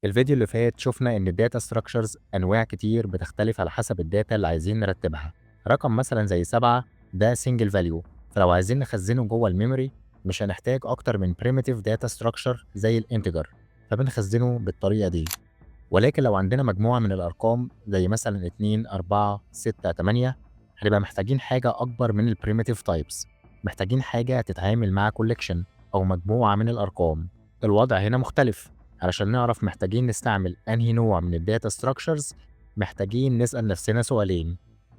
الفيديو اللي فات شفنا إن الداتا ستراكشرز أنواع كتير بتختلف على حسب الداتا اللي عايزين نرتبها. رقم مثلا زي 7 ده سنجل فاليو، فلو عايزين نخزنه جوه الميموري مش هنحتاج أكتر من primitive data structure زي الانتجر، فبنخزنه بالطريقة دي. ولكن لو عندنا مجموعة من الأرقام زي مثلا 2 4 6 8 هنبقى محتاجين حاجة أكبر من البريميتيف تايبس، محتاجين حاجة تتعامل مع كوليكشن أو مجموعة من الأرقام. الوضع هنا مختلف. علشان نعرف محتاجين نستعمل أنهي نوع من الداتا ستراكشرز محتاجين نسأل نفسنا سؤالين.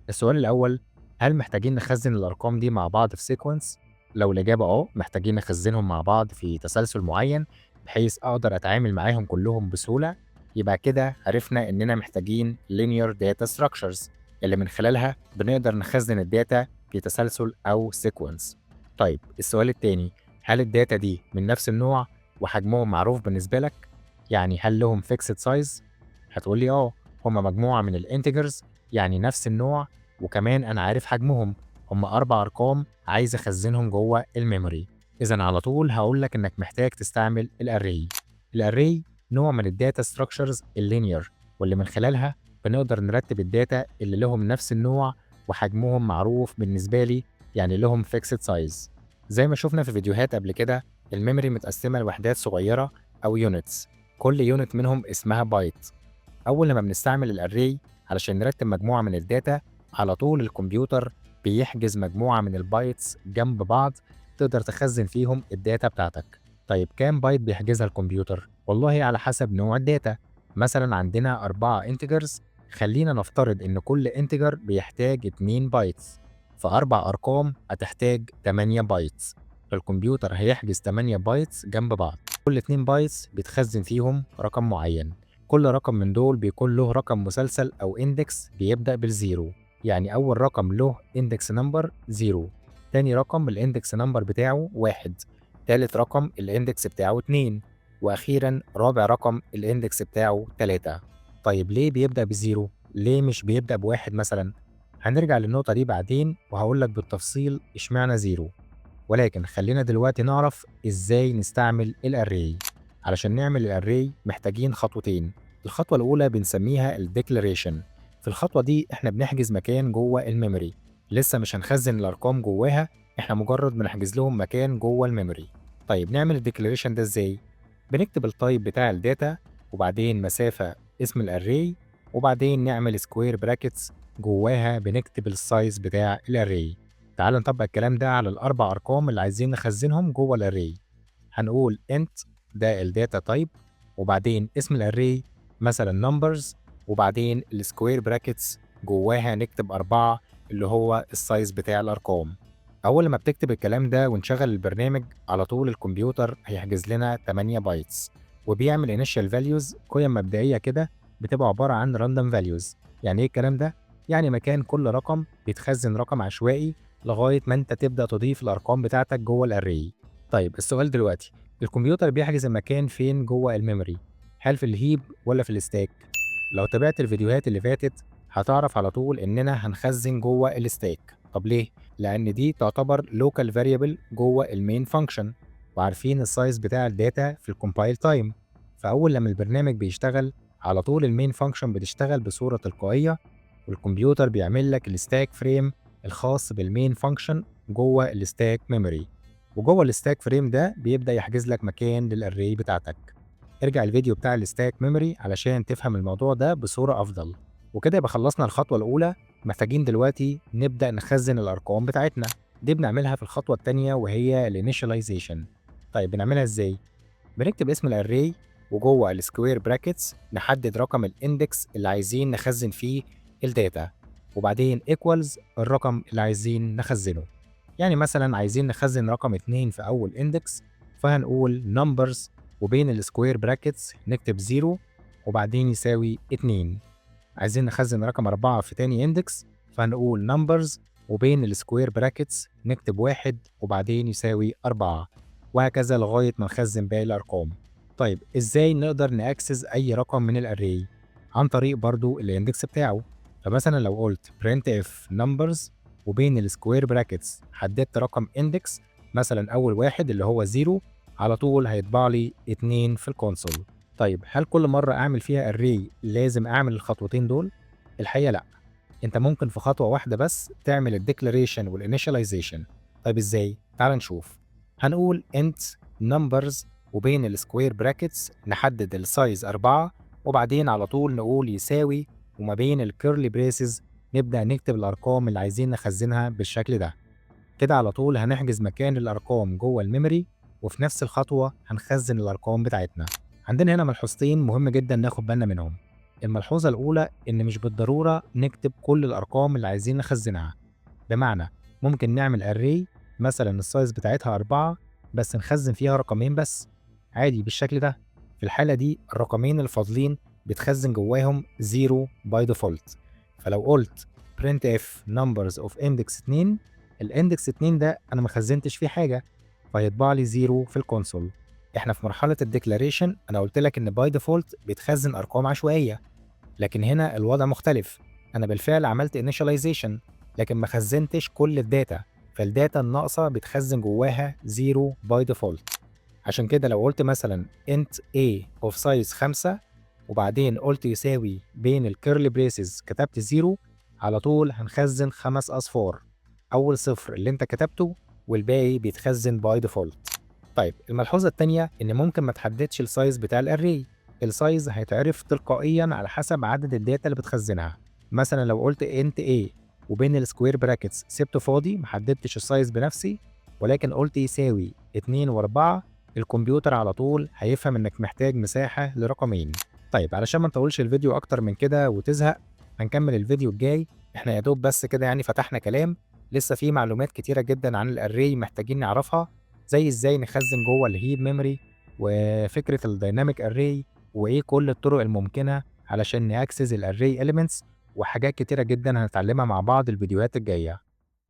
السؤال الأول، هل محتاجين نخزن الأرقام دي مع بعض في سيكونس؟ لو الإجابة محتاجين نخزنهم مع بعض في تسلسل معين بحيث أقدر أتعامل معاهم كلهم بسهولة، يبقى كده عرفنا إننا محتاجين linear data structures اللي من خلالها بنقدر نخزن الداتا في تسلسل أو sequence. طيب السؤال التاني، هل الداتا دي من نفس النوع وحجمهم معروف بالنسبة لك؟ يعني هل لهم fixed size؟ هتقولي هما مجموعة من الانتجرز، يعني نفس النوع، وكمان أنا عارف حجمهم، هما 4 أرقام عايز أخزنهم جوه الميموري. إذا على طول هقولك إنك محتاج تستعمل الأري. الأري نوع من الداتا ستراكشرز اللينير، واللي من خلالها بنقدر نرتب الداتا اللي لهم نفس النوع وحجمهم معروف بالنسبة لي، يعني لهم فيكسد سايز. زي ما شفنا في فيديوهات قبل كده، الميموري متقسمة لوحدات صغيرة أو يونتس، كل يونت منهم اسمها بايت. أول لما بنستعمل الأري علشان نرتب مجموعة من الداتا، على طول الكمبيوتر بيحجز مجموعة من البايتس جنب بعض تقدر تخزن فيهم الداتا بتاعتك. طيب كام بايت بيحجزها الكمبيوتر؟ والله على حسب نوع الداتا. مثلا عندنا 4 انتجرز، خلينا نفترض إن كل انتجر بيحتاج 2 بايتس، فأربع أرقام هتحتاج 8 بايتس، فالكمبيوتر هيحجز 8 بايتس جنب بعض، كل 2 بايتس بيتخزن فيهم رقم معين. كل رقم من دول بيكون له رقم مسلسل أو إندكس بيبدأ بالزيرو، يعني أول رقم له إندكس نمبر 0، تاني رقم الإندكس نمبر بتاعه 1، تالت رقم الإندكس بتاعه 2، وأخيرا رابع رقم الإندكس بتاعه 3. طيب ليه بيبدأ بزيرو؟ ليه مش بيبدأ بواحد مثلا؟ هنرجع للنقطة دي بعدين وهقولك بالتفصيل اشمعنى زيرو، ولكن خلينا دلوقتي نعرف ازاي نستعمل الاري. علشان نعمل الاري محتاجين خطوتين. الخطوة الأولى بنسميها الديكلاريشن. في الخطوة دي احنا بنحجز مكان جوه الميموري، لسه مش هنخزن الأرقام جواها، احنا مجرد بنحجز لهم مكان جوه الميموري. طيب نعمل الديكلاريشن ده ازاي؟ بنكتب التايب بتاع الداتا، وبعدين مسافة اسم الاري، وبعدين نعمل سكوير براكتس جواها بنكتب السايز بتاع الاري. تعال نطبق الكلام ده على الأربع أرقام اللي عايزين نخزنهم جوه الأري. هنقول int ده الداتا تايب، وبعدين اسم الأري مثلا numbers، وبعدين السكوير براكتس جواها نكتب 4 اللي هو السايز بتاع الأرقام. أول ما بتكتب الكلام ده ونشغل البرنامج على طول الكمبيوتر هيحجز لنا 8 بايتس، وبيعمل initial values قيم مبدئية كده بتبقى عبارة عن random values. يعني إيه الكلام ده؟ يعني مكان كل رقم بيتخزن رقم عشوائي لغاية ما انت تبدأ تضيف الأرقام بتاعتك جوه الأري. طيب السؤال دلوقتي، الكمبيوتر بيحجز المكان فين جوه الميموري؟ هل في الهيب ولا في الستاك؟ لو تابعت الفيديوهات اللي فاتت هتعرف على طول إننا هنخزن جوه الستاك. طب ليه؟ لأن دي تعتبر local variable جوه المين فانكشن، وعارفين السايز بتاع الداتا في الكومبايل تايم، فأول لما البرنامج بيشتغل على طول المين فانكشن بتشتغل بصورة تلقائية، والكمبيوتر بيعمل لك الستاك فريم الخاص بالمين فانكشن جوه الستاك ميموري، وجوه الستاك فريم ده بيبدأ يحجز لك مكان للأري بتاعتك. ارجع الفيديو بتاع الستاك ميموري علشان تفهم الموضوع ده بصورة أفضل. وكده يبقى خلصنا الخطوة الأولى. محتاجين دلوقتي نبدأ نخزن الأرقام بتاعتنا، دي بنعملها في الخطوة التانية وهي الانيشاليزيشن. طيب بنعملها ازاي؟ بنكتب اسم الأري، وجوه السكوير براكتس نحدد رقم الاندكس اللي عايزين نخزن فيه الداتا، وبعدين equals الرقم اللي عايزين نخزنه. يعني مثلا عايزين نخزن رقم 2 في أول اندكس، فهنقول numbers وبين السكوير براكتس نكتب 0 وبعدين يساوي 2. عايزين نخزن رقم 4 في تاني اندكس، فهنقول numbers وبين السكوير براكتس نكتب 1 وبعدين يساوي 4، وهكذا لغاية ما نخزن باقي الأرقام. طيب إزاي نقدر نأكسس أي رقم من الأري؟ عن طريق برضو الاندكس بتاعه. فمثلا لو قلت printf numbers وبين السكوير براكتس حددت رقم اندكس، مثلا أول واحد اللي هو 0، على طول هيطبع لي 2 في الكونسول. طيب هل كل مرة أعمل فيها array لازم أعمل الخطوتين دول؟ الحقيقة لأ، أنت ممكن في خطوة واحدة بس تعمل الdeclaration والinitialization. طيب إزاي؟ تعال نشوف. هنقول int numbers وبين الsquare brackets نحدد الsize 4 وبعدين على طول نقول يساوي وما بين الcurly braces نبدأ نكتب الأرقام اللي عايزين نخزنها بالشكل ده. كده على طول هنحجز مكان الأرقام جوه الميموري وفي نفس الخطوة هنخزن الأرقام بتاعتنا. عندنا هنا ملحوظتين مهم جدا ناخد بالنا منهم. الملحوظة الأولى إن مش بالضرورة نكتب كل الأرقام اللي عايزين نخزنها، بمعنى ممكن نعمل array مثلا السايز بتاعتها 4 بس نخزن فيها رقمين بس، عادي بالشكل ده. في الحالة دي الرقمين الفاضلين بتخزن جواهم 0 by default. فلو قلت printf numbers of index 2، الاندكس 2 ده انا ما خزنتش فيه حاجه فيطبع لي 0 في الكونسول. احنا في مرحله الديكلاريشن انا قلت لك ان باي ديفولت بيتخزن ارقام عشوائيه، لكن هنا الوضع مختلف. انا بالفعل عملت initialization لكن ما خزنتش كل الداتا، فالداتا الناقصه بتخزن جواها 0 باي ديفولت. عشان كده لو قلت مثلا int a of size 5 وبعدين قلت يساوي بين الكيرلي بريسز كتبت 0، على طول هنخزن 5 أصفار، أول صفر اللي أنت كتبته والباقي بيتخزن باي ديفولت. طيب الملحوظة التانية إن ممكن ما تحددش السايز بتاع الأري، السايز هيتعرف تلقائيا على حسب عدد الداتا اللي بتخزنها. مثلا لو قلت int a وبين السكوير براكتس سبته فاضي محددتش السايز بنفسي ولكن قلت يساوي 2 و4، الكمبيوتر على طول هيفهم إنك محتاج مساحة لرقمين. طيب علشان ما نطولش الفيديو أكتر من كده وتزهق، هنكمل الفيديو الجاي. إحنا يا دوب بس كده يعني فتحنا كلام، لسه في معلومات كتيرة جدا عن الأري محتاجين نعرفها، زي إزاي نخزن جوه الهيب ميموري وفكرة الدايناميك أري وإيه كل الطرق الممكنة علشان نأكسس الأري إليمنتس، وحاجات كتيرة جدا هنتعلمها مع بعض الفيديوهات الجاية.